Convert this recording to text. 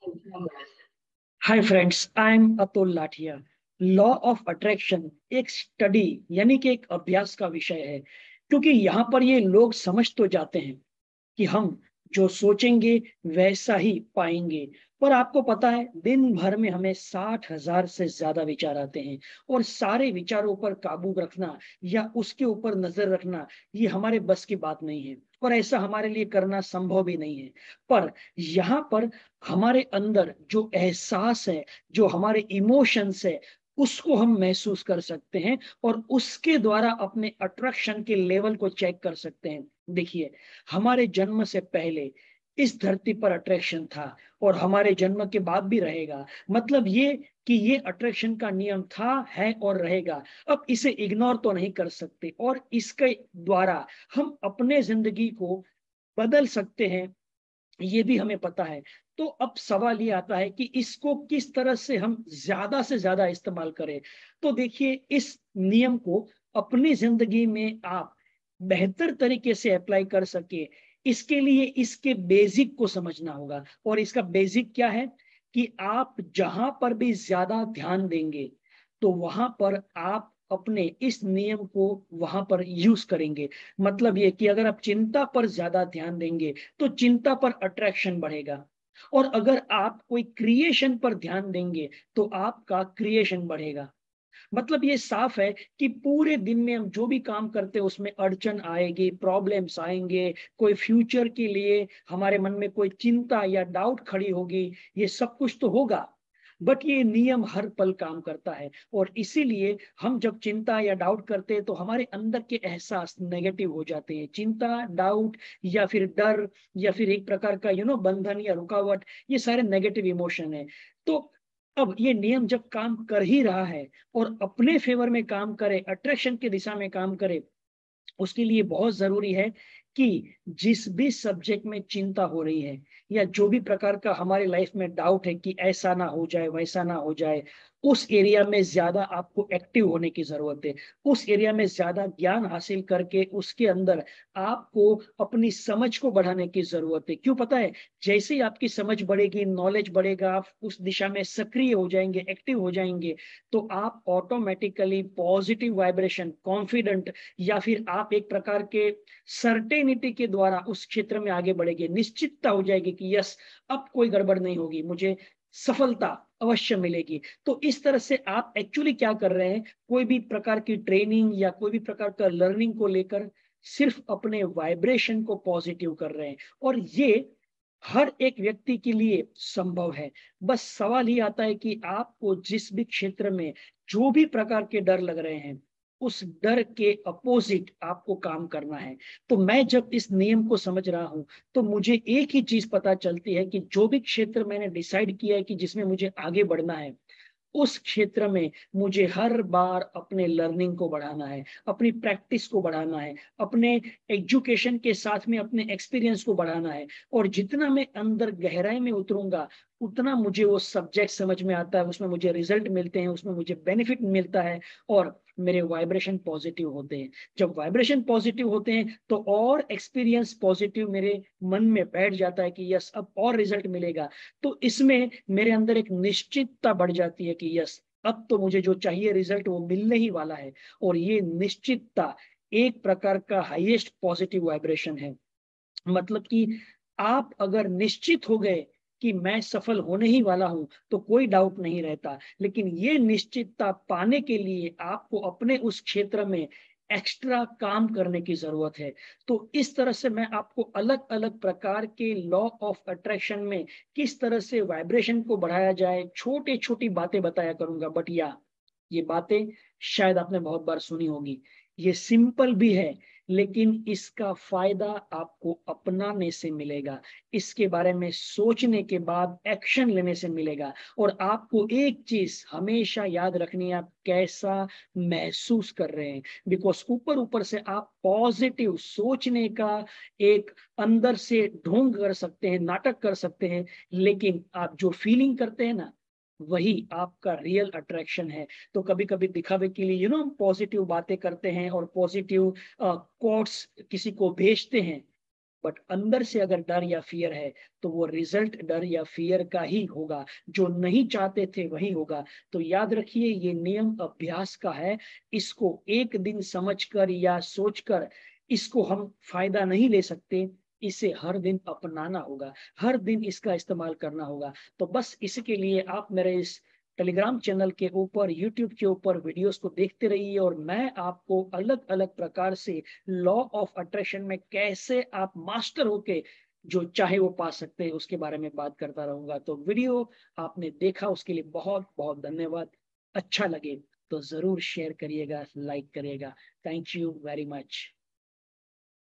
Hi friends, I am Atul लाठिया। Law of attraction एक study यानी कि एक अभ्यास का विषय है, क्योंकि यहाँ पर ये लोग समझ तो जाते हैं कि हम जो सोचेंगे वैसा ही पाएंगे। पर आपको पता है, दिन भर में हमें 60,000 से ज्यादा विचार आते हैं, और सारे विचारों पर काबू रखना या उसके ऊपर नजर रखना ये हमारे बस की बात नहीं है, और ऐसा हमारे लिए करना संभव भी नहीं है। पर यहाँ पर हमारे अंदर जो एहसास है, जो हमारे इमोशंस है, उसको हम महसूस कर सकते हैं, और उसके द्वारा अपने अट्रैक्शन के लेवल को चेक कर सकते हैं। देखिए, हमारे जन्म से पहले इस धरती पर अट्रैक्शन था, और हमारे जन्म के बाद भी रहेगा। मतलब ये कि ये अट्रैक्शन का नियम था, है और रहेगा। अब इसे इग्नोर तो नहीं कर सकते, और इसके द्वारा हम अपने जिंदगी को बदल सकते हैं, ये भी हमें पता है। तो अब सवाल ये आता है कि इसको किस तरह से हम ज्यादा से ज्यादा इस्तेमाल करें। तो देखिए, इस नियम को अपनी जिंदगी में आप बेहतर तरीके से अप्लाई कर सके, इसके लिए इसके बेसिक को समझना होगा। और इसका बेसिक क्या है कि आप जहां पर भी ज्यादा ध्यान देंगे, तो वहां पर आप अपने इस नियम को वहां पर यूज करेंगे। मतलब ये कि अगर आप चिंता पर ज्यादा ध्यान देंगे, तो चिंता पर अट्रैक्शन बढ़ेगा। और अगर आप कोई क्रिएशन पर ध्यान देंगे, तो आपका क्रिएशन बढ़ेगा। मतलब ये साफ है कि पूरे दिन में हम जो भी काम करते हैं उसमें अड़चन आएगी, प्रॉब्लम्स आएंगे, कोई फ्यूचर के लिए हमारे मन में कोई चिंता या डाउट खड़ी होगी, ये सब कुछ तो होगा। बट ये नियम हर पल काम करता है, और इसीलिए हम जब चिंता या डाउट करते हैं, तो हमारे अंदर के एहसास नेगेटिव हो जाते हैं। चिंता, डाउट या फिर डर, या फिर एक प्रकार का बंधन या रुकावट, ये सारे नेगेटिव इमोशन है। तो अब ये नियम जब काम कर ही रहा है, और अपने फेवर में काम करे, अट्रैक्शन की दिशा में काम करे, उसके लिए बहुत जरूरी है कि जिस भी सब्जेक्ट में चिंता हो रही है, या जो भी प्रकार का हमारे लाइफ में डाउट है कि ऐसा ना हो जाए, वैसा ना हो जाए, उस एरिया में ज्यादा आपको एक्टिव होने की जरूरत है। उस एरिया में ज्यादा ज्ञान हासिल करके उसके अंदर आपको अपनी समझ को बढ़ाने की जरूरत है। क्यों पता है? जैसे ही आपकी समझ बढ़ेगी, नॉलेज बढ़ेगा, आप उस दिशा में सक्रिय हो जाएंगे, एक्टिव हो जाएंगे, तो आप ऑटोमेटिकली पॉजिटिव वाइब्रेशन, कॉन्फिडेंट, या फिर आप एक प्रकार के सर्टेनिटी के द्वारा उस क्षेत्र में आगे बढ़ेंगे। निश्चितता हो जाएगी कि यस, अब कोई गड़बड़ नहीं होगी, मुझे सफलता अवश्य मिलेगी। तो इस तरह से आप एक्चुअली क्या कर रहे हैं, कोई भी प्रकार की ट्रेनिंग या कोई भी प्रकार का लर्निंग को लेकर सिर्फ अपने वाइब्रेशन को पॉजिटिव कर रहे हैं। और ये हर एक व्यक्ति के लिए संभव है। बस सवाल ही आता है कि आपको जिस भी क्षेत्र में जो भी प्रकार के डर लग रहे हैं, उस डर के अपोजिट आपको काम करना है। तो मैं जब इस नियम को समझ रहा हूं, तो मुझे एक ही चीज पता चलती है कि जो भी क्षेत्र मैंने डिसाइड किया है कि जिसमें मुझे आगे बढ़ना है, उस क्षेत्र में मुझे हर बार अपने लर्निंग को बढ़ाना है, अपनी प्रैक्टिस को बढ़ाना है, अपने एजुकेशन के साथ में अपने एक्सपीरियंस को बढ़ाना है। और जितना मैं अंदर गहराई में उतरूंगा, उतना मुझे वो सब्जेक्ट समझ में आता है, उसमें मुझे रिजल्ट मिलते हैं, उसमें मुझे बेनिफिट मिलता है, और मेरे वाइब्रेशन पॉजिटिव होते हैं। जब वाइब्रेशन पॉजिटिव होते हैं, तो और एक्सपीरियंस पॉजिटिव मेरे मन में बैठ जाता है कि यस, अब और रिजल्ट मिलेगा। तो इसमें मेरे अंदर एक निश्चितता बढ़ जाती है कि यस, अब तो मुझे जो चाहिए रिजल्ट वो मिलने ही वाला है। और ये निश्चितता एक प्रकार का हाईएस्ट पॉजिटिव वाइब्रेशन है। मतलब कि आप अगर निश्चित हो गए कि मैं सफल होने ही वाला हूं, तो कोई डाउट नहीं रहता। लेकिन ये निश्चितता पाने के लिए आपको अपने उस क्षेत्र में एक्स्ट्रा काम करने की जरूरत है। तो इस तरह से मैं आपको अलग अलग प्रकार के लॉ ऑफ अट्रैक्शन में किस तरह से वाइब्रेशन को बढ़ाया जाए, छोटी छोटी बातें बताया करूंगा। बट या ये बातें शायद आपने बहुत बार सुनी होगी। ये सिंपल भी है, लेकिन इसका फायदा आपको अपनाने से मिलेगा, इसके बारे में सोचने के बाद एक्शन लेने से मिलेगा। और आपको एक चीज हमेशा याद रखनी है, आप कैसा महसूस कर रहे हैं। बिकॉज ऊपर ऊपर से आप पॉजिटिव सोचने का एक अंदर से ढोंग कर सकते हैं, नाटक कर सकते हैं, लेकिन आप जो फीलिंग करते हैं ना, वही आपका रियल अट्रैक्शन है। तो कभी कभी दिखावे के लिए हम पॉजिटिव बातें करते हैं और पॉजिटिव कोट्स किसी को भेजते हैं, बट अंदर से अगर डर या फियर है तो वो रिजल्ट डर या फियर का ही होगा, जो नहीं चाहते थे वही होगा। तो याद रखिए, ये नियम अभ्यास का है। इसको एक दिन समझकर या सोचकर इसको हम फायदा नहीं ले सकते। इसे हर दिन अपनाना होगा, हर दिन इसका इस्तेमाल करना होगा। तो बस इसके लिए आप मेरे इस टेलीग्राम चैनल के ऊपर, यूट्यूब के ऊपर वीडियोस को देखते रहिए, और मैं आपको अलग अलग प्रकार से लॉ ऑफ अट्रैक्शन में कैसे आप मास्टर होके जो चाहे वो पा सकते हैं उसके बारे में बात करता रहूंगा। तो वीडियो आपने देखा उसके लिए बहुत बहुत धन्यवाद। अच्छा लगे तो जरूर शेयर करिएगा, लाइक करिएगा। Thank you very much.